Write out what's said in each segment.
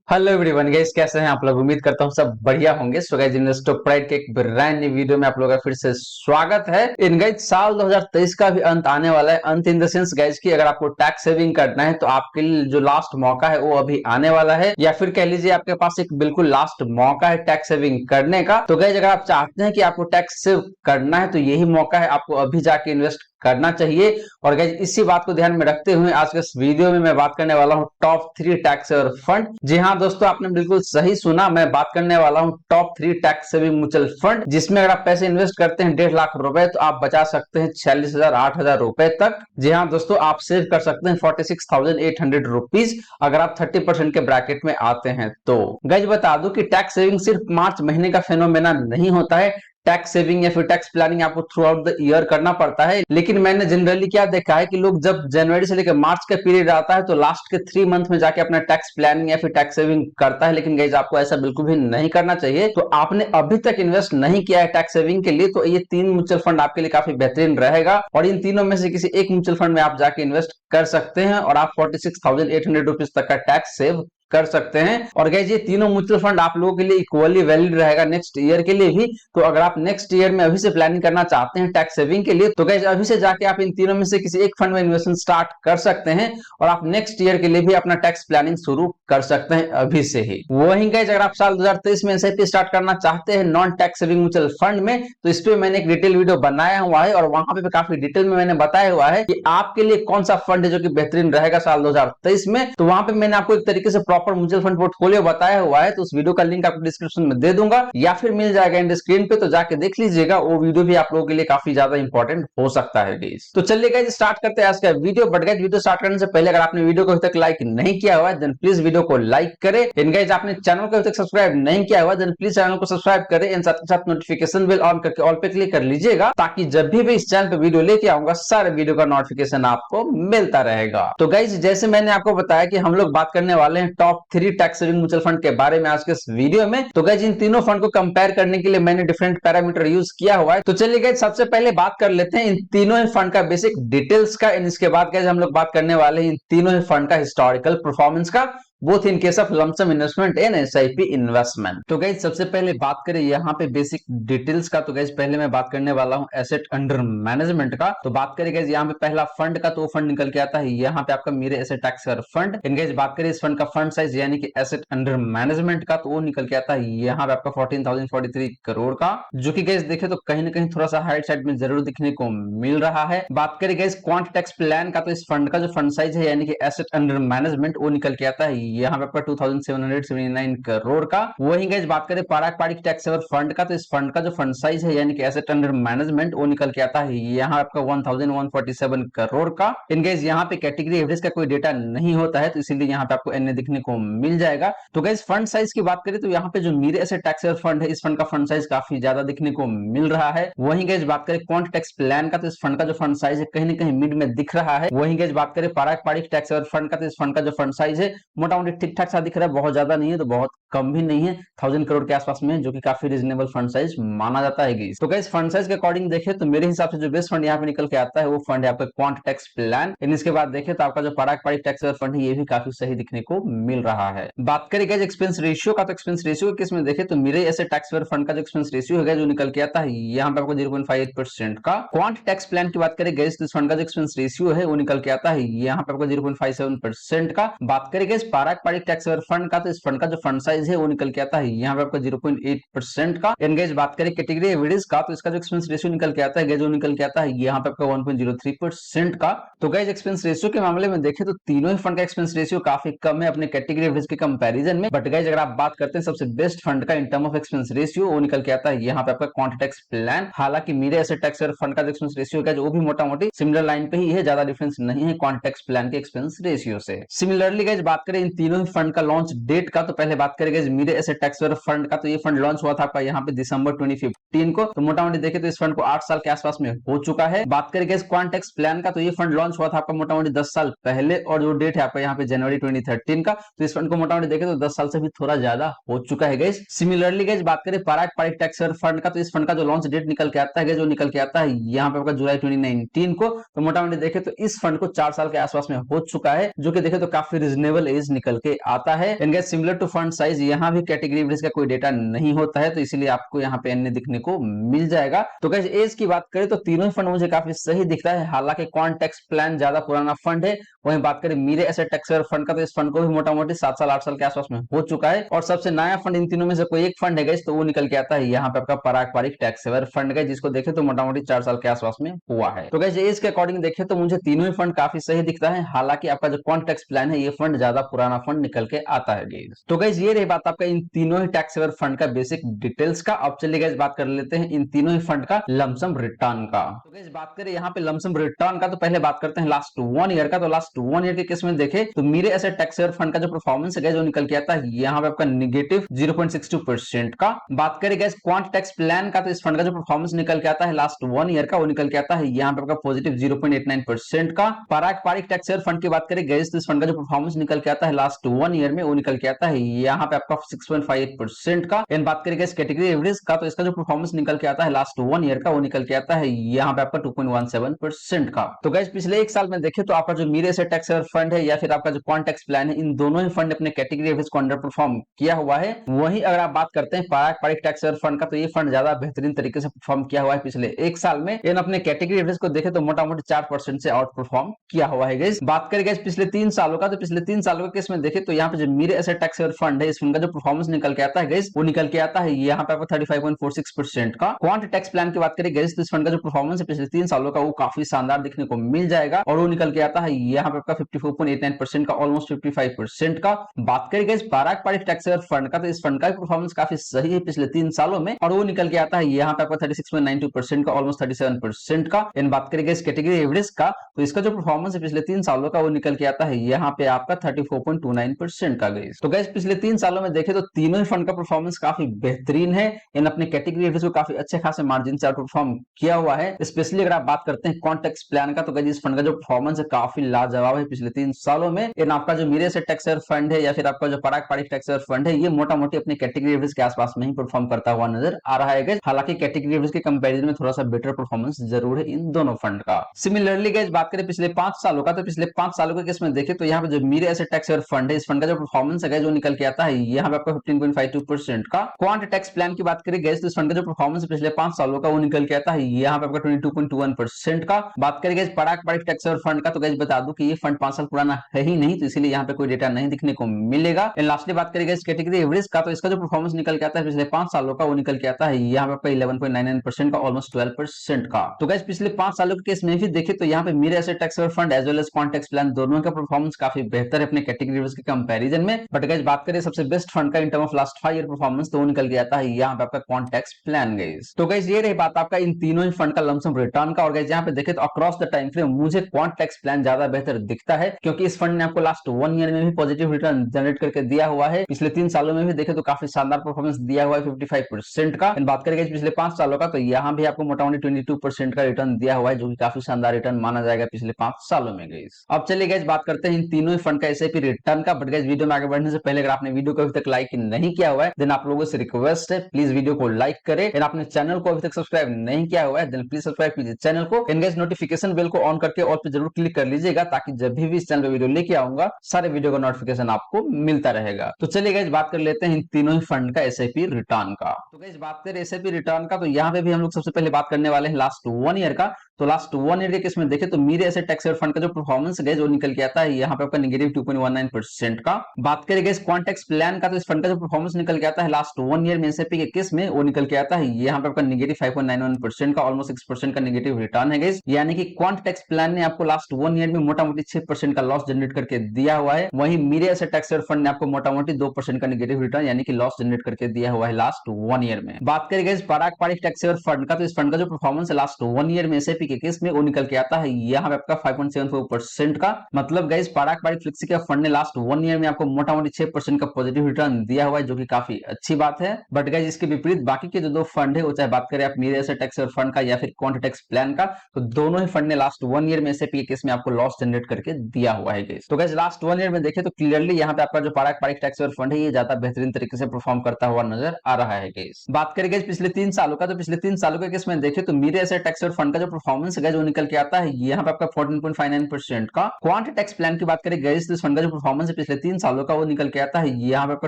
Hello everyone guys, कैसे हैं आप लोग। उम्मीद करता हूं सब बढ़िया होंगे। सो गाइस, इन्वेस्टर प्राइड के एक ब्रांड न्यू वीडियो में आप लोगों का फिर से स्वागत है। इन गाइस, साल 2023 का भी अंत आने वाला है। अंत इन द सेंस गाइस कि अगर आपको टैक्स सेविंग करना है तो आपके लिए जो लास्ट मौका है वो अभी आने वाला है, या फिर कह लीजिए आपके पास एक बिल्कुल लास्ट मौका है टैक्स सेविंग करने का। तो गाइस, अगर आप चाहते हैं कि आपको टैक्स सेव करना है तो यही मौका है, आपको अभी जाके इन्वेस्ट करना चाहिए। और गाइस, इसी बात को ध्यान में रखते हुए आज के इस वीडियो में मैं बात करने वाला हूं टॉप 3 टैक्स सेवर फंड। जी हाँ दोस्तों, आपने बिल्कुल सही सुना, मैं बात करने वाला हूं top 3 tax saving mutual fund, जिसमें अगर आप पैसे इन्वेस्ट करते हैं 1.5 लाख रुपए तो आप बचा सकते हैं 46,000 8,000 रुपए तक। जी हाँ दोस्तों, आप सेव कर सकते हैं 46,800 रुपीज अगर आप 30% के ब्रैकेट में आते हैं तो। गाइस, बता दूं कि टैक्स सेविंग सिर्फ मार्च महीने का फेनोमेना नहीं होता है। टैक्स सेविंग या फिर टैक्स प्लानिंग आपको थ्रू आउट द ईयर करना पड़ता है, लेकिन मैंने जनरली क्या देखा है कि लोग जब जनवरी से लेकर मार्च का पीरियड आता है तो लास्ट के 3 मंथ में जाके अपना टैक्स प्लानिंग या फिर टैक्स सेविंग करता है। लेकिन गाइस, आपको ऐसा बिल्कुल भी नहीं करना चाहिए। तो आपने अभी तक इन्वेस्ट नहीं किया है टैक्स सेविंग के लिए तो ये 3 म्यूचुअल फंड आपके लिए काफी बेहतरीन रहेगा, और इन तीनों में से किसी एक म्यूचुअल फंड में आप जाके इन्वेस्ट कर सकते हैं और आप 46,800 रुपीज तक का टैक्स सेव कर सकते हैं। और गाइस, ये तीनों म्यूचुअल फंड आप लोगों के लिए इक्वली वैलिड रहेगा नेक्स्ट ईयर के लिए भी। तो अगर आप नेक्स्ट ईयर में अभी से प्लानिंग करना चाहते हैं टैक्स सेविंग के लिए तो गाइस, अभी से जाके आप इन तीनों में से किसी एक फंड में इन्वेस्टमेंट स्टार्ट कर सकते हैं और आप नेक्स्ट ईयर के लिए भी अपना टैक्स प्लानिंग शुरू कर सकते हैं अभी से ही। वहीं गाइस, अगर आप साल 2023 में एसआईपी स्टार्ट करना चाहते हैं non tax saving mutual fund में तो इस पे मैंने एक डिटेल वीडियो बनाया हुआ है और वहां पे काफी डिटेल में मैंने बताया हुआ है कि आपके लिए कौन सा फंड है जो कि बेहतरीन रहेगा साल 2023 में। तो वहां पे मैंने आपको एक तरीके से प्रॉपर म्यूचुअल फंड पोर्टफोलियो बताया हुआ है, तो उस वीडियो का लिंक आपको डिस्क्रिप्शन में दे दूंगा या फिर मिल जाएगा इन स्क्रीन पे, तो जाके देख लीजिएगा। वो वीडियो भी आप लोगों के लिए काफी ज्यादा इंपॉर्टेंट हो सकता है गाइस। तो चलिए गाइस, स्टार्ट करते हैं आज का video. But guys, video start करने से पहले अगर आपने वीडियो को अभी तक लाइक नहीं किया हुआ है देन प्लीज वीडियो को लाइक करें। एंड गाइस, आपने चैनल को अभी तक सब्सक्राइब नहीं किया हुआ देन प्लीज चैनल को सब्सक्राइब करें एंड साथ के साथ नोटिफिकेशन बेल ऑन करके ऑल पे क्लिक कर लीजिएगा, ताकि जब भी इस चैनल पे वीडियो लेके आऊंगा सारे वीडियो का नोटिफिकेशन आपको मिलता रहेगा। तो गाइस, जैसे मैंने आपको बताया कि हम लोग बात करने वाले हैं top 3 tax saving mutual fund के बारे में आज के इस वीडियो में। तो गाइस, इन तीनों फंड को कंपेयर करने के लिए मैंने डिफरेंट पैरामीटर यूज किया हुआ है। तो चलिए गाइस, सबसे पहले बात कर लेते हैं इन तीनों ही फंड का बेसिक डिटेल्स का। इसके बाद गाइस, हम लोग बात करने वाले हैं इन तीनों ही फंड का हिस्टोरिकल परफॉर्मेंस का, both in case of lump sum investment and SIP investment. तो गाइस, सबसे पहले बात करें यहाँ पे बेसिक डिटेल्स का, तो गाइस पहले मैं बात करने वाला हूँ एसेट अंडर मैनेजमेंट का। तो बात करें गाइस यहाँ पे पहला फंड का, तो वो फंड निकल के आता है यहाँ पे आपका मेरे एसेट टैक्स फंड। इन गाइस, बात करें इस फंड का फंड साइज यानी कि एसेट अंडर मैनेजमेंट का, तो वो निकल के आता है यहाँ पे आपका 14,043 करोड़ का, जो कि गाइस देखे तो कहीं ना कहीं थोड़ा सा हाइट साइड में जरूर दिखने को मिल रहा है। बात करें गाइस क्वांट टैक्स प्लान का, तो इस फंड का जो फंड साइज है यानी कि एसेट अंडर मैनेजमेंट वो निकल के आता है यहाँ पे आपका 2,779 करोड़ का। वहीं गाइस बात करें पारंपरिक टैक्स सेवर फंड का, तो इस फंड का जो फंड साइज है यानी कि एसेट अंडर मैनेजमेंट वो निकल के आता है यहाँ आपका 1,147 करोड़ का। इन गाइस यहाँ पे कैटेगरी एवरेज का कोई डेटा नहीं होता है, तो इसीलिए यहाँ पे आपको एनए दिखने को मिल जाएगा। तो गाइस, फंड साइज की बात करें तो यहाँ पे जो मेरे एसेट टैक्स सेवर फंड है इस फंड का फंड साइज काफी ज्यादा दिखने को मिल रहा है। वहीं गाइस बात करें क्वांट टैक्स प्लान का, तो इस फंड का जो फंड साइज है कहीं ना कहीं मिड में दिख रहा है। वहीं गाइस बात करें पारंपरिक टैक्स सेवर फंड का, तो इस फंड का जो फंड साइज है मोटा मोटी ठीक ठाक सा दिख रहा है, बहुत ज्यादा नहीं है तो बहुत कम भी नहीं है, 1,000 करोड़ के आसपास में, जो कि काफी रीजनेबल फंड साइज माना जाता है गाइस। तो गाइस, फंड साइज के अकॉर्डिंग देखें तो मेरे हिसाब से जो बेस्ट फंड यहाँ पे निकल के आता है वो फंड है आपका क्वांट टैक्स प्लान। इसके बाद देखें तो आपका जो पारंपरिक टैक्स फंड है ये भी काफी सही दिखने को मिल रहा है। बात करें गाइस एक्सपेंस रेशियो का, तो एक्सपेंस रेशियो के केस में देखें तो मेरे ऐसे टैक्स फंड का जो एक्सपेंस रेशियो है जो निकल के आता है यहाँ पे आपको 0.58% का। क्वांट टैक्स प्लान की बात करें गाइस तो इस फंड का जो एक्सपेंस रेशियो है वो निकल के आता है यहाँ पे आपको 0.57% का। बात करें गाइस पारंपरिक टैक्स फंड का, तो इस फंड का जो फंड साइज है वो निकल के आता है यहाँ पे आपका 0.8% का। एंड गाइस बात करें कैटेगरी एवरेज का, तो इसका जो एक्सपेंस रेशियो निकल के आता है गाइस वो निकल के आता है यहाँ पे आपका 1.03% का। तो गाइस, एक्सपेंस रेशियो के मामले में देखें तो तीनों ही फंड का एक्सपेंस रेशियो काफी कम है अपने कैटेगरी एवरेज के कंपैरिजन में। बट गाइस, अगर आप बात करते हैं सबसे बेस्ट फंड का in term of expense ratio वो निकल के आता है यहाँ पे आपका क्वांट टैक्स प्लान। हालांकि मेरे ऐसे टैक्स फंड का जो एक्सपेंस रेशियो है वो भी मोटा मोटी सिमिलर लाइन पे ही है, ज्यादा डिफरेंस नहीं है क्वांट टैक्स प्लान के एक्सपेंस रेशियो से। सिमिलरली गाइस बात करें इन तीनों ही फंड का लॉन्च डेट का, तो पहले बात करें गाइस मीरे एसेट टैक्स फंड का, तो ये फंड लॉन्च हुआ था आपका यहाँ पे दिसंबर 2015 को। तो मोटा मोटी देखे तो इस फंड को 8 साल के आसपास में हो चुका है। बात करें गाइस क्वांटेक्स प्लान का, तो ये फंड लॉन्च हुआ था आपका मोटा मोटी 10 साल पहले, और जो डेट है आपका यहाँ पे जनवरी 2013 का। तो इस फंड को मोटा मोटी देखे तो 10 साल से भी थोड़ा ज्यादा हो चुका है गाइस। सिमिलरली गाइस बात करें पारंपरिक टैक्स फंड का, तो इस फंड का जो लॉन्च डेट निकल के आता है, जो निकल के आता है यहाँ पे आपका जुलाई 2019 को। तो मोटा मोटी देखे तो इस फंड को 4 साल के आसपास में हो चुका है, जो कि देखे तो काफी रिजनेबल एज निकल के आता है। And guys similar to fund size, यहाँ भी कैटेगरी एवरेज का कोई डेटा नहीं होता है, तो इसीलिए आपको यहाँ पे अन्य दिखने को मिल जाएगा। तो गाइस एज की बात करें तो तीनों ही फंड मुझे काफी सही दिखता है। हालांकि क्वांट टैक्स प्लान ज्यादा पुराना फंड है। वहीं बात करें मीरे एसेट टैक्स फंड का, तो इस फंड को भी मोटा मोटी 7 साल 8 साल के आसपास में हो चुका है। और सबसे नया फंड इन तीनों में से कोई एक फंड है गाइस, तो वो निकल के आता है यहाँ पे आपका पारंपरिक टैक्स सेवर फंड का, जिसको देखे तो मोटा मोटी 4 साल के आसपास में हुआ है। तो गाइस एज के अकॉर्डिंग देखे तो मुझे तीनों ही फंड काफी सही दिखता है। हालांकि आपका जो क्वांट टैक्स प्लान है, ये फंड ज्यादा पुराना फंड निकल के आता है गाइस। तो गाइस ये रही बात आपका इन तीनों ही टैक्स सेवर फंड का बेसिक डिटेल्स का। अब चलिए गाइस बात कर लेते हैं इन तीनों ही फंड का लमसम रिटर्न का। तो गाइस बात करें यहाँ पे लमसम रिटर्न का, तो पहले बात करते हैं लास्ट 1 ईयर का। तो लास्ट 1 ईयर के केस में देखे तो मीरे एसेट टैक्स सेवर फंड का जो परफॉर्मेंस है जो निकल के आता है यहाँ पे आपका नेगेटिव 0.62% का। बात करें गाइस क्वांट टैक्स प्लान का, तो इस फंड का जो परफॉर्मेंस निकल के आता है लास्ट 1 ईयर का, वो निकल के आता है यहाँ पे आपका पॉजिटिव 0.89% का। पारंपरिक टैक्स सेवर फंड की बात करें गाइस, तो इस फंड का जो परफॉर्मेंस निकल के आता है लास्ट 1 ईयर में, वो निकल के आता है यहाँ पे आपका 6.58% का। एंड बात करें गाइस कैटेगरी एवरेज का, तो इसका जो परफॉर्मेंस निकल के आता है लास्ट 1 ईयर का, वो निकल के आता है यहाँ पे आपका 2.17% का। तो गाइस पिछले एक साल में देखे तो आपका जो मीरे एसेट टैक्स सेवर फंड है या फिर आपका जो क्वांट टैक्स प्लान है, इन दोनों ही फंड ने अपने कैटेगरी एवरेज को अंडर परफॉर्म किया हुआ है। वहीं अगर आप बात करते हैं पारंपरिक टैक्स सेवर फंड का, तो ये फंड ज्यादा बेहतरीन तरीके से परफॉर्म किया हुआ है पिछले एक साल में। इन अपने कैटेगरी एवरेज को देखे तो मोटा मोटी 4% से आउट परफॉर्म किया हुआ है गाइस। बात करें गाइस पिछले 3 सालों का, तो पिछले 3 सालों के केस में देखे तो यहाँ पे जो मीरे एसेट टैक्स सेवर फंड है, इस फंड का जो परफॉर्मेंस निकल के आता है गाइस, वो निकल के आता है यहाँ पे आपको 35.46% का। क्वांट टैक्स प्लान की बात करें गाइस, तो इस फंड का जो परफॉर्मेंस है पिछले 3 सालों का, वो काफी शानदार देखने को मिल जाएगा, और वो निकल के आता है यहाँ पे आपका 54.89% का, ऑलमोस्ट 55% का। बात करें गाइस पारंपरिक टैक्स सेवर फंड का, तो इस फंड का परफॉर्मेंस काफी सही है पिछले 3 सालों में, और वो निकल के आता है यहाँ पे आपका 36.92% का, ऑलमोस्ट 37% का। इन बात करें गाइस कैटेगरी एवरेज का, तो इसका जो परफॉर्मेंस है पिछले 3 सालों का, वो निकल के आता है यहाँ पे आपका 34.29% का गाइस। तो गाइस पिछले 3 सालों में देखे तो तीनों ही फंड का परफॉर्मेंस काफी बेहतरीन है। इन अपने कैटेगरी एवरेज को काफी अच्छे खासे मार्जिन से आउट परफॉर्म किया हुआ है। स्पेशली अगर आप बात करते हैं क्वांट टैक्स प्लान का, तो गाइस इस फंड का जो परफॉर्मेंस है काफी लाजवाब है पिछले 3 सालों में। इन आपका जो मीरे एसेट टैक्स सेवर फंड है या फिर आपका जो पारंपरिक टैक्स सेवर फंड है, ये मोटा मोटी अपने कैटेगरी एवरेज के आसपास में ही परफॉर्म करता हुआ नजर आ रहा है गाइस। हालांकि कैटेगरी एवरेज के कंपैरिजन में थोड़ा सा बेटर परफॉर्मेंस जरूर है इन दोनों फंड का। सिमिलरली गाइस बात करें पिछले 5 सालों का, तो पिछले 5 सालों के केस में देखें तो यहाँ पे जो मीरे एसेट टैक्स सेवर फंड है, इस फंड का जो परफॉर्मेंस है जो निकल के आता है यहाँ पे आपका 15.52% का। क्वांट टैक्स प्लान की बात करें गाइस, तो इस फंड का जो परफॉर्मेंस पिछले 5 सालों का, वो निकल के आता है यहाँ पे आपका 22.21% का। बात करें गाइस पारंपरिक टैक्स सेवर फंड का, तो गाइस बता दूं कि ये फंड 5 साल पुराना है ही नहीं, तो इसीलिए यहाँ पे कोई डेटा नहीं दिखने को मिलेगा। एंड लास्टली बात करें गाइस कैटेगरी एवरेज का, तो इसका जो परफॉर्मेंस निकल के आता है पिछले 5 सालों का, वो निकल के आता है यहाँ पे आपका 11.99% का, ऑलमोस्ट 12% का। तो गाइस पिछले 5 सालों के केस में भी देखे तो यहाँ पे Mirae asset tax saver fund as well as quant tax plan दोनों का परफॉर्मेंस काफी बेहतर है अपने कैटेगरी एवरेज के कंपैरिजन में। बट गाइस बात करें सबसे बेस्ट फंड का in term of last 5 year performance, तो वो निकल के आता है यहाँ पे आपका क्वांट टैक्स प्लान गाइस। तो गाइस ये रही बात आपका इन तीनों ही फंड का लमसम रिटर्न का। और गाइस यहाँ पे देखे तो अक्रॉस द टाइम फ्रेम मुझे क्वांट टैक्स प्लान ज्यादा बेहतर दिखता है, क्योंकि इस फंड ने आपको लास्ट 1 ईयर में भी पॉजिटिव रिटर्न जनरेट करके दिया हुआ है। पिछले 3 सालों में भी देखे तो काफी शानदार परफॉर्मेंस दिया हुआ है 55% का। बात करें पिछले 5 सालों का, तो यहाँ भी आपको मोटा मोटी 22% का रिटर्न दिया हुआ है, जो कि काफी शानदार रिटर्न माना जाएगा पिछले 5 सालों में गाइस। अब चलिए गाइस बात करते हैं इन तीनों ही फंड का एसआईपी रिटर्न का। बट गाइस वीडियो में आगे बढ़ने से पहले अगर आपने वीडियो को अभी तक लाइक नहीं किया हुआ है, देन आप लोगों से रिक्वेस्ट है प्लीज वीडियो को लाइक करें। एंड आपने चैनल को अभी तक सब्सक्राइब नहीं किया हुआ है, देन प्लीज सब्सक्राइब कीजिए चैनल को। एंड गाइस नोटिफिकेशन बेल को ऑन करके ऑल पे जरूर क्लिक कर लीजिएगा, ताकि जब भी इस चैनल पे वीडियो लेके आऊंगा सारे वीडियो का नोटिफिकेशन आपको मिलता रहेगा। तो चलिए गाइस बात कर लेते हैं इन तीनों ही फंड का एसआईपी रिटर्न का। तो गाइस बात करें एसआईपी रिटर्न का, तो यहाँ पे भी हम लोग सबसे पहले बात करने वाले हैं लास्ट 1 ईयर का। तो लास्ट 1 ईयर के केस में देखे तो मीरे एसेट टैक्स सेवर फंड का जो परफॉर्मेंस है जो निकल के आता है यहाँ पे आपका नेगेटिव 2.19% का। बात करें गाइस क्वांट टैक्स प्लान का, तो इस फंड का जो परफॉर्मेंस निकल के आता है लास्ट 1 ईयर में एसआईपी के केस में, वो निकल के आता है यहाँ पे आपका नेगेटिव 5.91% का, ऑलमोस्ट 6% का नेगेटिव रिटर्न है गाइस। यानी कि क्वांट टैक्स प्लान ने आपको लास्ट 1 ईयर में मोटा मोटी 6% का लॉस जनरेट करके दिया हुआ है। वहीं मीरे एसेट टैक्स सेवर फंड ने आपको मोटा मोटी 2% का नेगेटिव रिटर्न यानी कि लॉस जनरेट करके दिया हुआ है लास्ट 1 ईयर में। बात करें गाइस पारंपरिक टैक्स सेवर फंड का, तो इस फंड का जो परफॉर्मेंस है लास्ट 1 ईयर में एसआईपी के केस में, वो निकल के आता है यहाँ पे आपका 5.74% का। मतलब गाइस पारंपरिक फ्लेक्सी के फंड ने लास्ट 1 ईयर में आपको मोटा मोटी 6% का पॉजिटिव पॉजिटिव रिटर्न दिया हुआ है, जो कि काफी अच्छी बात है। बट गाइस इसके विपरीत बाकी के जो दो फंड है, वो चाहे बात करें आप मेरे एसेट एक्सेवर फंड का या फिर क्वांटिटेक्स प्लान का, तो दोनों ही फंड ने लास्ट 1 ईयर में एसआईपी के केस में आपको लॉस जनरेट करके दिया हुआ है गाइस। तो गाइस लास्ट 1 ईयर में देखें तो क्लियरली यहाँ पे आपका जो पारंपरिक टैक्स फंड है ये ज्यादा बेहतरीन तरीके से परफॉर्म करता हुआ नजर आ रहा है गाइस। बात करें गाइस पिछले 3 सालों का, तो पिछले 3 सालों के केस में देखें तो मेरे एसेट टैक्स फंड का जो परफॉर्मेंस है जो निकल के आता है यहाँ पे आपका 14.59% का। क्वांट टैक्स प्लान की बात करें गाइस तो इस फंड का जो परफॉर्मेंस है पिछले 3 सालों का वो निकल के आता है यहाँ पे आपका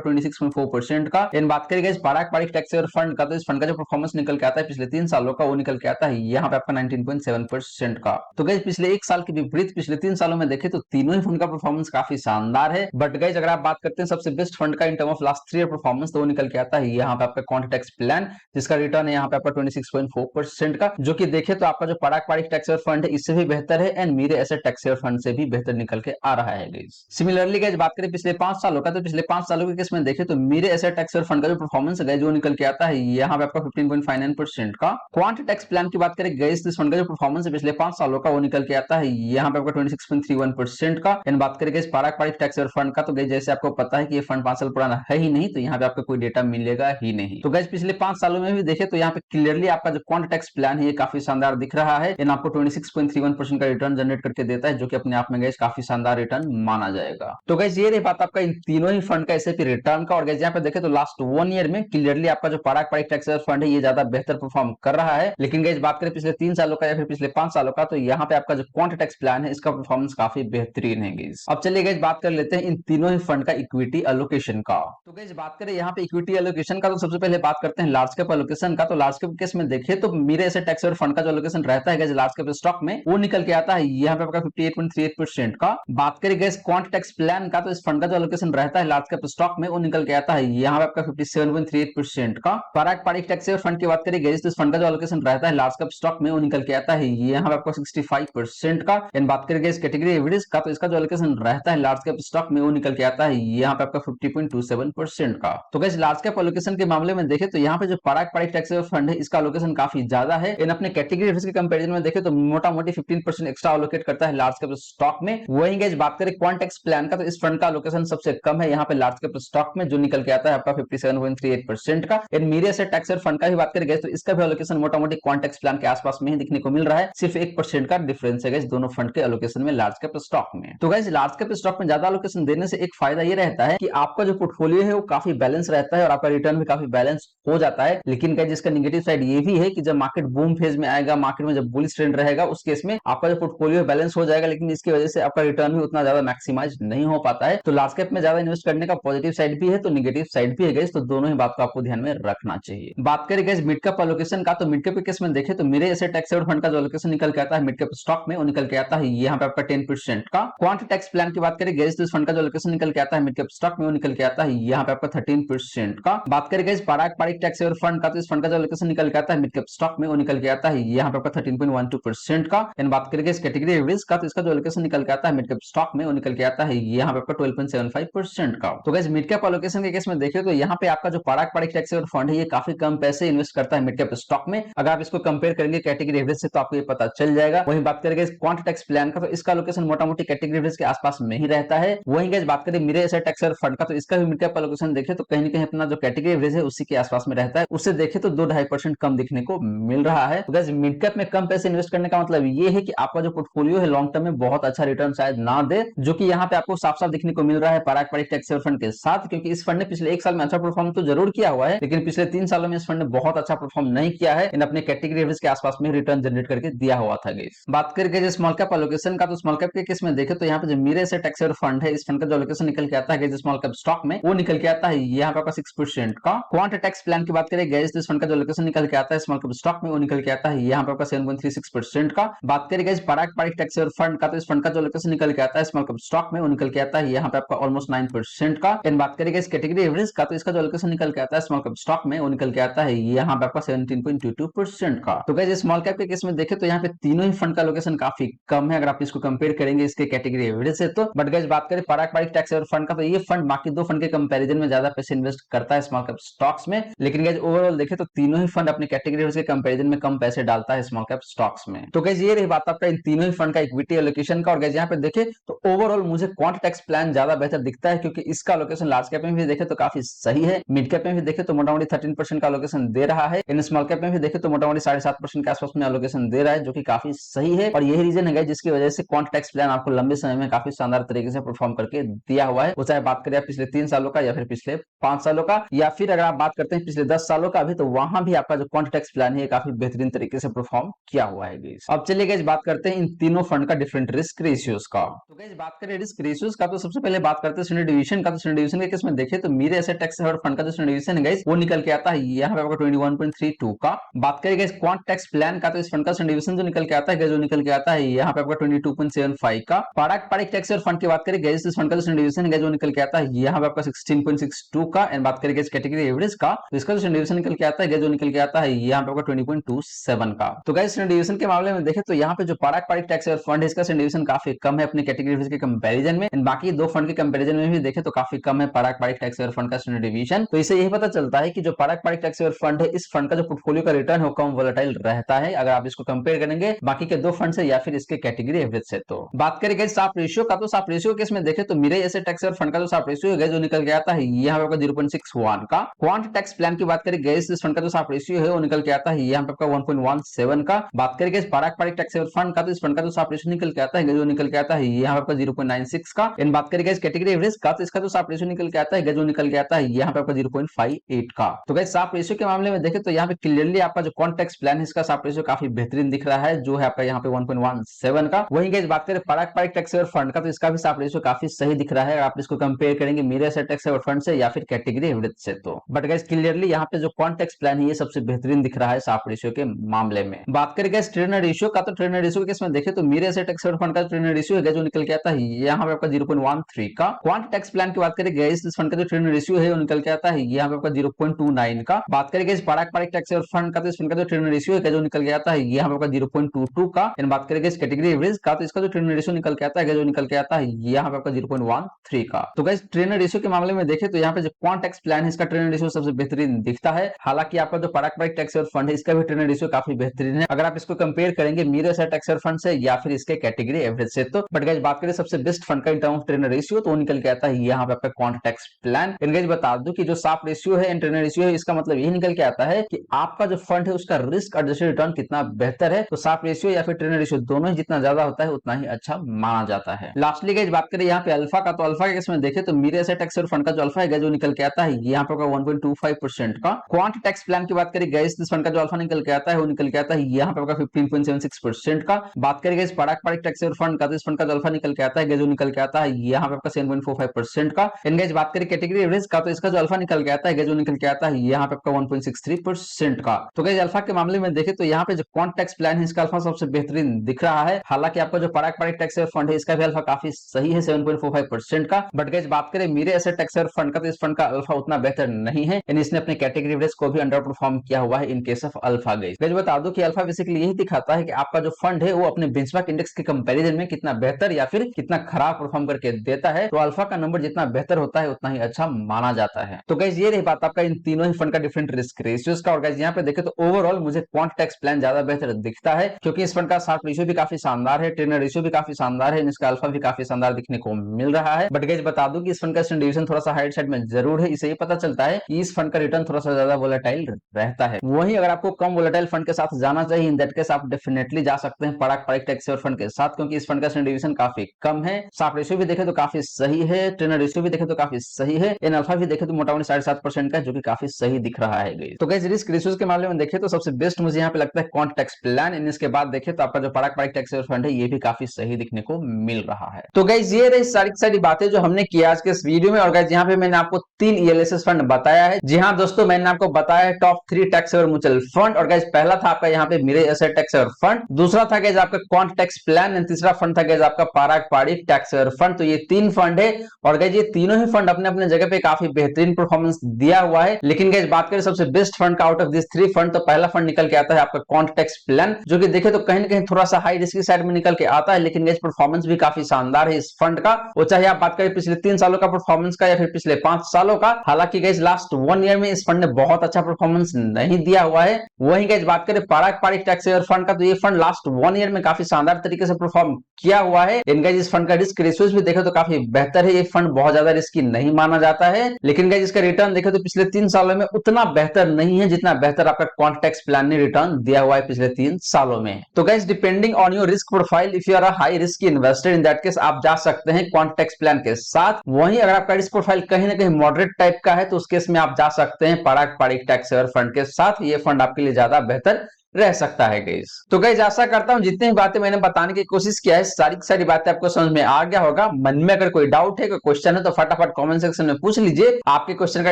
26.4% का। इन बात करें गाइस पारंपरिक टैक्स फंड का, तो इस फंड का जो परफॉर्मेंस निकल के आता है पिछले 3 सालों का वो निकल के आता है यहाँ पे आपका 19.7% का। तो गाइस पिछले 1 साल के विपरीत पिछले 3 सालों में देखें तो तीनों ही फंड का परफॉर्मेंस काफी शानदार है। बट गाइस अगर आप बात करते हैं सबसे बेस्ट फंड का in term of last 3 year performance, तो वो निकल के आता है यहाँ पे आपका क्वांट टैक्स प्लान, जिसका रिटर्न है यहाँ पे आपका 26.4% का, जो कि देखे तो आपका जो पारंपरिक टैक्स फंड है इससे भी बेहतर है एंड मेरे एसेट टैक्स फंड से भी बेहतर निकल के आ रहा है गाइस। सिमिलरली गाइस बात करें पिछले 5 सालों का, तो पिछले 5 सालों के केस में देखें तो मेरे एसेट टैक्स फंड का जो परफॉर्मेंस है जो निकल के आता है यहाँ पे आपका 15.59% का। क्वांट टैक्स प्लान की बात करें गाइस, इस फंड का जो परफॉर्मेंस है पिछले 5 सालों का वो निकल के आता है यहाँ पे आपका 26.31% का। एंड बात करें गाइस पारंपरिक टैक्स फंड का, तो गाइस जैसे आपको पता है कि ये फंड 5 साल पुराना है ही नहीं, तो यहाँ पे आपको कोई डेटा मिलेगा ही नहीं। तो गाइस पिछले 5 सालों में भी देखें तो यहाँ पे क्लियरली आपका जो क्वांट टैक्स प्लान है ये काफी शानदार दिख रहा है। इन आपको 26.31% का रिटर्न जनरेट करके देता है, जो कि अपने आप में गाइस काफी शानदार रिटर्न माना जाएगा। तो गाइस ये रही बात आपका इन तीनों ही फंड का एसआईपी रिटर्न का। और गाइस यहाँ पे देखें तो लास्ट 1 ईयर में क्लियरली आपका जो पारंपरिक टैक्स फंड है ये ज्यादा बेहतर परफॉर्म कर रहा है। लेकिन गाइस बात करें पिछले 3 सालों का या फिर पिछले 5 सालों का, तो यहाँ पे आपका जो क्वांट टैक्स प्लान है इसका परफॉर्मेंस काफी बेहतरीन है गाइस। अब चलिए गाइस बात कर लेते हैं इन तीनों ही फंड का इक्विटी एलोकेशन का। तो गाइस बात करें यहाँ पे इक्विटी एलोकेशन का, तो सबसे पहले बात करते हैं लार्ज कैप एलोकेशन का। तो लार्ज कैप केस में देखें तो मेरे ऐसे टैक्स फंड का जो एलोकेशन रहता है गाइस लार्ज कैप स्टॉक में, वो निकल के आता है यहाँ पे आपका 58.38% का। बात करें गाइस क्वांट टैक्स प्लान का, तो इस फंड का जो एलोकेशन रहता है लार्ज कैप स्टॉक में वो निकल के आता है यहाँ पे आपका 57.38% का। पारंपरिक टैक्स फंड की बात करें गाइस तो इस फंड का जो एलोकेशन रहता है लार्ज कैप स्टॉक में वो निकल के आता है यहाँ पे आपका 65% का। एंड बात करें गाइस कैटेगरी एवरेज का, तो इसका जो एलोकेशन रहता है लार्ज कैप स्टॉक में वो निकल के आता है यहाँ पे आपका 50.27% का। तो गाइस लार्ज कैप एलोकेशन के मामले में देखें तो यहाँ पे जो पारंपरिक टैक्स फंड है इसका एलोकेशन काफी ज्यादा है। इन अपने कैटेगरी एवरेज के कंपैरिजन में देखें तो मोटा मोटी 15% एक्स्ट्रा एलोकेट करता है लार्ज कैप स्टॉक में। वहीं गाइस बात करें क्वांट टैक्स प्लान का, तो इस फंड का एलोकेशन सबसे कम है यहाँ पे लार्ज कैप स्टॉक में, जो निकल के आता है आपका 57.38% का। एंड मेरे से टैक्स फंड का भी बात करें तो इसका भी एलोकेशन मोटा मोटी क्वांट टैक्स प्लान के आसपास में ही दिखने को मिल रहा है। सिर्फ 1% का डिफरेंस है गाइस दोनों फंड के एलोकेशन में लार्ज कैप स्टॉक में। तो गाइस लार्ज कैप स्टॉक में ज्यादा एलोकेशन देने से एक फायदा ये रहता है कि आपका जो पोर्टफोलियो है वो काफी बैलेंस रहता है और आपका रिटर्न भी काफी बैलेंस हो जाता है। लेकिन गाइस जिसका नेगेटिव साइड ये भी है कि जब मार्केट बूम फेज में आएगा, मार्केट में जब बुलिश ट्रेंड रहेगा, उस केस में आपका जो पोर्टफोलियो बैलेंस हो जाएगा, लेकिन इसकी वजह से आपका रिटर्न भी उतना ज्यादा मैक्सिमाइज नहीं हो पाता है। तो लार्ज कैप में ज्यादा इन्वेस्ट करने का पॉजिटिव साइड भी है तो नेगेटिव साइड भी है गाइस, तो दोनों ही बात को आपको ध्यान में रखना चाहिए। बात करें गाइस मिड कैप एलोकेशन का, तो मिड कैप के केस में देखें तो मेरे ऐसे टैक्स फंड का जो एलोकेशन निकल के आता है मिड कैप स्टॉक में वो निकल के आता है यहाँ पे आपका 10% का। क्वांट टैक्स प्लान की बात करें गाइस तो इस फंड का जो एलोकेशन निकल के आता है मिड कैप स्टॉक में वो निकल के आता है यहाँ पे आपका 13% का। बात करें गाइस पारंपरिक टैक्स फंड का, तो इस फंड का जो एलोकेशन निकल के आता है मिड कैप स्टॉक में वो निकल के आता है यहाँ पे आपका 13.12% का। एंड बात करें गाइस कैटेगरी एवरेज का, तो इसका जो एलोकेशन निकल के आता है मिड कैप स्टॉक में वो निकल के आता है यहाँ पे आपका 12.75% का। तो गाइस मिड कैप एलोकेशन के केस में देखें तो यहाँ पे आपका जो पारंपरिक टैक्स फंड है ये काफी कम पैसे इन्वेस्ट करता है मिड कैप स्टॉक में। अगर आप इसको कंपेयर करेंगे कैटेगरी एवरेज से तो आपको ये पता चल जाएगा। वहीं बात करेंगे क्वांट टैक्स प्लान का, तो इसका एलोकेशन मोटा मोटी कैटेगरी एवरेज के आसपास में ही रहता है। वहीं गाइस बात करें मेरे ऐसे टैक्स फंड का, तो इसका भी मिड कैप एलोकेशन देखें तो कहीं ना कहीं अपना जो कैटेगरी एवरेज है उसी के आसपास में रहता है। उससे देखें तो 2-2.5% कम दिखने को मिल रहा है। तो गाइस मिड कैप में कम पैसे इन्वेस्ट करने का मतलब ये है कि आपका जो पोर्टफोलियो है लॉन्ग टर्म में बहुत अच्छा रिटर्न शायद ना दे, जो कि यहाँ पे आपको साफ साफ दिखने को मिल रहा है पारंपरिक टैक्स फंड के साथ। क्योंकि इस फंड ने पिछले 1 साल में अच्छा परफॉर्म तो जरूर किया हुआ है, लेकिन पिछले 3 सालों में इस फंड ने बहुत अच्छा परफॉर्म नहीं किया है। इन अपने कैटेगरी एवरेज के आसपास में रिटर्न जनरेट करके दिया हुआ था गाइस। बात करके स्मॉल कैप एलोकेशन का, तो स्मॉल कैप के केस में देखें तो यहाँ पे जो मेरे से टैक्स फंड है इस फंड का जो एलोकेशन निकल के आता है स्मॉल कैप स्टॉक में वो निकल के आता है यहाँ पे आपका 6% का। क्वांट टैक्स प्लान की बात करें गाइस तो इस फंड का जो एलोकेशन निकल के आता है स्मॉल कैप स्टॉक में वो निकल के आता है यहाँ पे आपका 7.36% का। बात करें गाइस पारंपरिक टैक्स फंड का, तो इस फंड का जो एलोकेशन निकल के आता है स्मॉल कैप स्टॉक में वो निकल के आता है यहाँ पे आपका ऑलमोस्ट 9% का। एंड बात करें गाइस कैटेगरी एवरेज का, तो इसका जो एलोकेशन निकल के आता है स्मॉल कैप स्टॉक में वो निकल के आता है यहाँ पे आपका 17.22% का। तो गाइस स्मॉल कैप के केस में देखें तो यहाँ पे तीनों ही फंड का एलोकेशन काफी कम है अगर आप इसको कंपेयर करेंगे इसके कैटेगरी एवरेज से। तो बट गाइस बात करें पारंपरिक टैक्स फंड का, तो ये फंड बाकी दो फंड के कंपैरिजन में ज्यादा पैसे इन्वेस्ट करता है स्मॉल कैप स्टॉक्स में। लेकिन गाइस ओवरऑल देखें तो तीनों ही फंड अपने कैटेगरी एवरेज के कंपैरिजन में कम पैसे डालता है स्मॉल कैप स्टॉक्स में। तो गाइस ये रही बात आपका इन तीनों ही फंड का इक्विटी एलोकेशन का। और गाइस यहाँ पे देखें तो ओवरऑल मुझे क्वांट टैक्स प्लान ज्यादा बेहतर दिखता है क्योंकि इसका एलोकेशन लार्ज कैप में भी देखे तो काफी सही है, मिड कैप में भी देखे तो मोटामोटी 13% का एलोकेशन दे रहा है, इन स्मॉल कैप में भी देखे तो मोटामोटी 7.5% के आसपास में एलोकेशन दे रहा है, जो कि काफी सही है। और यही रीजन है जिसकी वजह से क्वांट टैक्स प्लान आपको लंबे समय में काफी शानदार तरीके से परफॉर्म करके दिया हुआ है। वो चाहे बात करें पिछले 3 सालों का या फिर पिछले 5 सालों का, या फिर अगर आप बात करते हैं पिछले 10 सालों का भी, तो वहां भी आपका जो क्वांट टैक्स प्लान है काफी बेहतरीन तरीके से परफॉर्म किया हुआ है गाइस। अब चलिए गाइस बात करते हैं इन तीनों फंड का डिफरेंट रिस्क रेशियोज का। तो गाइस बात करें रिस्क रेशियोज का, तो सबसे पहले बात करते हैं स्टैंडर्ड डिवीजन का। तो स्टैंडर्ड डिवीजन के केस में देखें तो मेरे एसेट टैक्स और फंड का जो स्टैंडर्ड डिवीजन है गाइस वो निकल के आता है यहाँ पे आपका 21.32 का। बात करें गाइस क्वांट टैक्स प्लान का, तो इस फंड का स्टैंडर्ड डिवीजन जो निकल के आता है जो निकल के आता है यहाँ पे आपका 22.75 का। पारंपरिक टैक्स और फंड की बात करें गाइस, इस फंड का जो स्टैंडर्ड डिवीजन है जो निकल के आता है यहाँ पे आपका 16.62 का। एंड बात करें गाइस कैटेगरी एवरेज का, तो इसका जो स्टैंडर्ड डिवीजन निकल के आता है जो निकल के आता है यहाँ पे आपका 20.27 का। तो गाइस स्टैंडर्ड डिवीजन के मामले में देखें तो यहाँ पे जो पारंपरिक टैक्स और फंड है इसका स्टैंडर्ड डिवीजन काफी कम है अपने कैटेगरी एवरेज के कंपैरिजन में। एंड बाकी दो फंड के कंपैरिजन में भी देखें तो काफी कम है पारंपरिक टैक्स और फंड का स्टैंडर्ड डिवीजन। तो इससे यही पता चलता है कि जो पारंपरिक टैक्स और फंड है इस फंड का जो पोर्टफोलियो का रिटर्न है वो कम वोलेटाइल रहता है अगर आप इसको कंपेयर करेंगे बाकी के दो फंड से या फिर इसके कैटेगरी एवरेज से। तो बात करें गाइस साफ रेशियो का, तो साफ रेशियो के केस में देखें तो मेरे ऐसे टैक्स और फंड का जो साफ रेशियो है जो निकल के आता है यहाँ पे आपका 0.61 का। क्वांट टैक्स प्लान की बात करें गाइस, इस फंड का जो साफ रेशियो है वो निकल के आता है यहाँ पे आपका 1.17 का। बात करें गाइस पारंपरिक टैक्स और फंड का, तो इस फंड का जो साफ रेशियो निकल के आता है जो निकल के आता है यहाँ पे आपका 0.96 का। एंड बात करें गाइस कैटेगरी एवरेज का, तो इसका जो साफ रेशियो निकल के आता है जो निकल के आता है यहाँ पे आपका 0.58 का। तो गाइस साफ रेशियो के मामले में देखें तो यहाँ पे क्लियरली आपका जो क्वांट टैक्स प्लान है इसका साफ रेशियो काफी बेहतरीन दिख रहा है जो है आपका यहाँ पे 1.17 का। वहीं गाइस बात करें पारंपरिक टैक्स और फंड का, तो इसका भी साफ रेशियो काफी सही दिख रहा है आप इसको कंपेयर करेंगे मेरे एसेट टैक्स और फंड से या फिर कैटेगरी एवरेज से। तो बट गाइस क्लियरली यहाँ पे जो क्वांट टैक्स प्लान है ये सबसे बेहतरीन दिख रहा है साफ रेशियो के मामले में। बात करें गाइस ट्रेनर रेशियो का, तो ट्रेनर रेशियो के केस में देखें तो मेरे एसेट टैक्स और फंड का ट्रेनर रेशियो है जो निकल के आता है यहाँ पे आपका 0.13 का। क्वांट टैक्स प्लान की बात करें गाइस, इस फंड का जो ट्रेनर रेशियो है वो निकल के आता है यहाँ पे आपका 0.29 का। बात करें गाइस पारंपरिक टैक्स और फंड का, तो इस फंड का जो ट्रेनर रेशियो है जो निकल के आता है यहाँ पे आपका 0.22 का। एंड बात करें गाइस कैटेगरी एवरेज का, तो इसका जो ट्रेनर रेशियो निकल के आता है जो निकल के आता है यहाँ पे आपका 0.13 का। तो गाइस ट्रेनर रेशियो के मामले में देखें तो यहाँ पे जो क्वांट टैक्स प्लान है इसका ट्रेनर रेशियो सबसे बेहतरीन दिखता है। हालांकि आपका जो पारंपरिक टैक्स और फंड है इसका भी ट्रेनर रेशियो काफी बेहतरीन है अगर आप इसको कंपेयर करेंगे मेरे एसेट टैक्स और फंड से या फिर इसके कैटेगरी एवरेज से। तो बट गाइस बात करें सबसे बेस्ट फंड का in term of trainer ratio, तो वो निकल के आता है यहाँ पे आपका क्वांट टैक्स प्लान। गाइस बता दूं कि जो साफ रेशियो है इंटरनल रेशियो है इसका मतलब यही निकल के आता है कि आपका जो फंड है उसका रिस्क एडजस्टेड रिटर्न कितना बेहतर है। तो साफ रेशियो या फिर ट्रेनर रेशियो दोनों ही जितना ज्यादा होता है उतना ही अच्छा माना जाता है। लास्टली गाइस बात करें यहाँ पे अल्फा का, तो अल्फा के केस में देखें तो मेरे एसेट टैक्स और फंड का जो अल्फा है जो निकल के आता है यहाँ पे 1.25% का। क्वांट टैक्स प्लान की बात करें गाइस, इस फंड का जो अल्फा निकल के आता है वो निकल के आता है यहाँ पे 15.76% का। बात करें गाइस पारंपरिक टैक्स और फंड का, तो इस फंड का जो अल्फा निकल के आता है जो निकल के आता है यहाँ पे आपका 7.45% का। एंड गाइस बात करें कैटेगरी एवरेज का, तो इसका जो अल्फा निकल के आता है जो निकल के आता है यहाँ पे आपका 1.63% का। तो गाइस अल्फा के मामले में देखें तो यहाँ पे जो क्वांट टैक्स प्लान है इसका अल्फा सबसे बेहतरीन दिख रहा है। हालांकि आपका जो पारंपरिक टैक्स और फंड है इसका भी अल्फा काफी सही है 7.45% का। बट गाइस बात करें मेरे एसेट टैक्स और फंड का, तो इस फंड का अल्फा उतना बेहतर नहीं है, इसने अपने कैटेगरी एवरेज को भी अंडर परफॉर्म किया हुआ है in case of alpha. Guys बता दो कि अल्फा बेसिकली यही दिखाता है कि आपका जो फंड है वो अपने बेंचमार्क इंडेक्स के कंपैरिजन में कितना बेहतर या फिर कितना खराब परफॉर्म करके देता है। तो अल्फा का नंबर जितना बेहतर होता है उतना ही अच्छा माना जाता है। तो गाइस ये रही बात आपका इन तीनों ही फंड का डिफरेंट रिस्क रेशियोज का। और गाइस यहाँ पे देखें तो ओवरऑल मुझे क्वांट टैक्स प्लान ज्यादा बेहतर दिखता है क्योंकि इस फंड का शार्प रेशियो भी काफी शानदार है, ट्रेनर रेशियो भी काफी शानदार है, इसका अल्फा भी काफी शानदार दिखने को मिल रहा है। बट गाइस बता दूं कि इस फंड का डिवीजन थोड़ा सा हाइट साइड में जरूर है, इससे ये पता चलता है कि इस फंड का रिटर्न थोड़ा सा ज्यादा वोलेटाइल रहता है। वहीं अगर आपको कम वोलेटाइल फंड के साथ जाना चाहिए इन दैट केस आप डेफिनेटली जा सकते हैं पारंपरिक टैक्स और फंड के साथ, क्योंकि इस फंड का डिवीजन काफी कम है, शार्प रेशियो भी देखे तो काफी सही है, ट्रेनर रेशियो भी देखे तो काफी सही है, इन अल्फा भी देखे तो मोटामोटी 7.5% का जो कि काफी सही दिख रहा है। गाइस तो गाइस रिस्क रेशियोज के मामले में देखे तो सबसे बेस्ट मुझे यहाँ पे लगता है क्वांट टैक्स प्लान। इन इसके बाद देखे तो आपका जो पारंपरिक टैक्स और फंड है ये भी काफी सही दिखने को मिल रहा है। तो गाइस ये रही सारी बातें जो हमने किया आज के इस वीडियो में। और गाइस यहाँ पे मैंने आपको 3 ईएलएसएस फंड बताया है। जी हाँ दोस्तों, मैंने आपको बताया है टॉप 3 टैक्स और म्यूचुअल फंड। और गाइस पहला था आपका यहाँ पे मेरे एसेट टैक्स और फंड, दूसरा था गाइस आपका क्वांट टैक्स प्लान, एंड तीसरा फंड था गाइस आपका पारंपरिक टैक्स और फंड। तो ये 3 फंड है और गाइस ये तीनों ही फंड अपने अपने जगह पे काफी बेहतरीन परफॉर्मेंस दिया हुआ है। लेकिन गाइस बात करें सबसे बेस्ट फंड का आउट ऑफ दिस 3 फंड, तो पहला फंड निकल के आता है आपका क्वांट टैक्स प्लान, जो कि देखे तो कहीं ना कहीं थोड़ा सा हाई रिस्क की साइड में निकल के आता है, लेकिन गाइस परफॉर्मेंस भी काफी शानदार है इस फंड का। वो चाहे आप बात करें पिछले 3 सालों का परफॉर्मेंस का या फिर पिछले 5 सालों का। हालांकि गाइस लास्ट 1 ईयर में इस फंड ने बहुत अच्छा परफॉर्मेंस नहीं दिया हुआ है। वहीं गाइस बात करें पारंपरिक टैक्स और फंड का, तो ये फंड लास्ट 1 ईयर में काफी शानदार तरीके से परफॉर्म किया हुआ है। इनका इस फंड का रिस्क रेशियोज भी देखे तो काफी बेहतर है, ये फंड बहुत ज्यादा रिस्की नहीं माना जाता है, लेकिन गाइस इसका रिटर्न देखें तो पिछले 3 सालों में उतना बेहतर नहीं है जितना बेहतर आपका क्वांटेक्स प्लान ने रिटर्न दिया हुआ है पिछले 3 सालों में। तो guys depending on your risk profile, if you are a high risk investor, in that case आप जा सकते हैं क्वांटेक्स प्लान के साथ। वहीं अगर आपका रिस्क प्रोफाइल कहीं ना कहीं मॉडरेट टाइप का है तो उस केस में आप जा सकते हैं पारंपरिक टैक्स सेवर फंड के साथ। ये फंड आपके लिए ज्यादा बेहतर रह सकता है गाइस। तो गाइस आशा करता हूं जितनी भी बातें मैंने बताने की कोशिश किया है सारी की सारी बातें आपको समझ में आ गया होगा। मन में अगर कोई डाउट है, कोई क्वेश्चन है तो फटाफट कमेंट सेक्शन में पूछ लीजिए, आपके क्वेश्चन का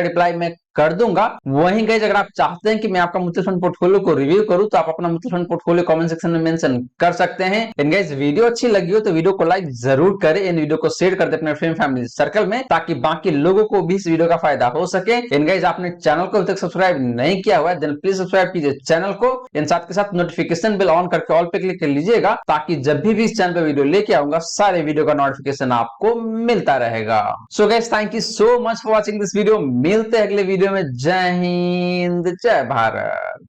रिप्लाई मैं कर दूंगा। वहीं गाइस अगर आप चाहते हैं कि मैं आपका म्यूचुअल फंड पोर्टफोलियो को रिव्यू करूं तो आप अपना mutual fund portfolio comment section में मेंशन कर सकते हैं। एंड गाइस वीडियो अच्छी लगी हो तो वीडियो को लाइक जरूर करें, इन वीडियो को शेयर कर दे अपने फ्रेंड फैमिली सर्कल में, ताकि बाकी लोगों को भी इस वीडियो का फायदा हो सके। एंड गाइस आपने चैनल को अभी तक सब्सक्राइब नहीं किया हुआ है देन प्लीज सब्सक्राइब कीजिए चैनल को, इन साथ के साथ नोटिफिकेशन बेल ऑन करके ऑल पे क्लिक कर लीजिएगा, ताकि जब भी इस चैनल पे वीडियो लेके आऊंगा सारे वीडियो का नोटिफिकेशन आपको मिलता रहेगा। So guys thank you so much for watching this video. मिलते हैं अगले वीडियो में। जय हिंद, जय भारत।